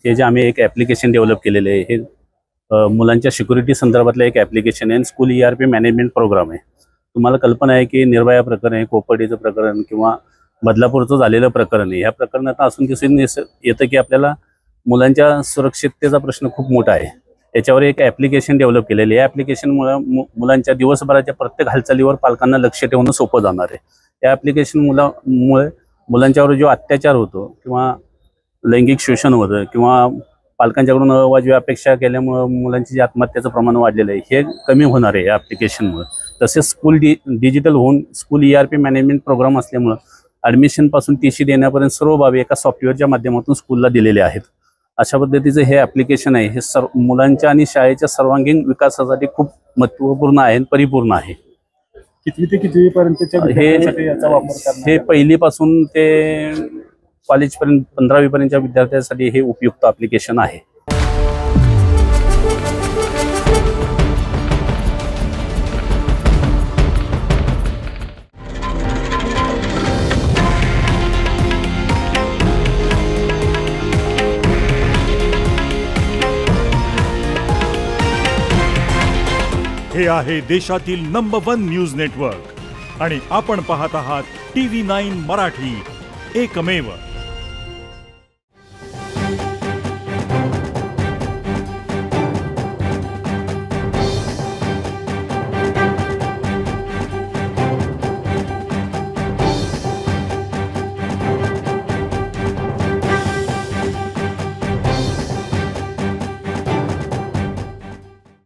हे जे आम्ही एक ॲप्लिकेशन डेव्हलप केलेले आहे हे मुलांच्या सिक्युरिटी संदर्भातलं एक ॲप्लिकेशन आहे. स्कूल ERP मॅनेजमेंट प्रोग्राम आहे. तुम्हाला कल्पना आहे की निर्भया प्रकरण आहे, कोपर्डीचं प्रकरण किंवा बदलापूरचं झालेलं प्रकरण आहे. ह्या प्रकरणात असून दिसून येतं की आपल्याला मुलांच्या सुरक्षिततेचा प्रश्न खूप मोठा आहे. याच्यावर एक ॲप्लिकेशन डेव्हलप केलेली आहे. या ॲप्लिकेशनमुळे मुलांच्या दिवसभराच्या प्रत्येक हालचालीवर पालकांना लक्ष ठेवणं सोपं जाणार आहे. या ॲप्लिकेशनमुळे मुलांच्यावर जो अत्याचार होतो किंवा लैंगिक शोषण होतं किंवा पालकांच्याकडून अवाजवी अपेक्षा केल्यामुळं मुलांची जे आत्महत्येचं प्रमाण वाढलेलं आहे हे कमी होणार आहे या ॲप्लिकेशनमुळे. तसेच स्कूल डिजिटल होऊन स्कूल ERP मॅनेजमेंट प्रोग्राम असल्यामुळं ॲडमिशनपासून TC देण्यापर्यंत सर्व बाबी एका सॉफ्टवेअरच्या माध्यमातून स्कूलला दिलेले आहेत. अशा पद्धतीचं हे ॲप्लिकेशन आहे हे मुलांच्या आणि शाळेच्या सर्वांगीण विकासासाठी खूप महत्त्वपूर्ण आहे आणि परिपूर्ण आहे. कितवी ते कितवीपर्यंतच्या विद्यार्थ्यांसाठी याचा वापर करण्यात हे पहिलीपासून ते कॉलेजपर्यंत 15वी पर्यंतच्या विद्यार्थ्यांसाठी हे उपयुक्त ॲप्लिकेशन आहे. हे आहे देशातील नंबर 1 न्यूज नेटवर्क आणि आपण पाहत आहात TV9 मराठी, एकमेव.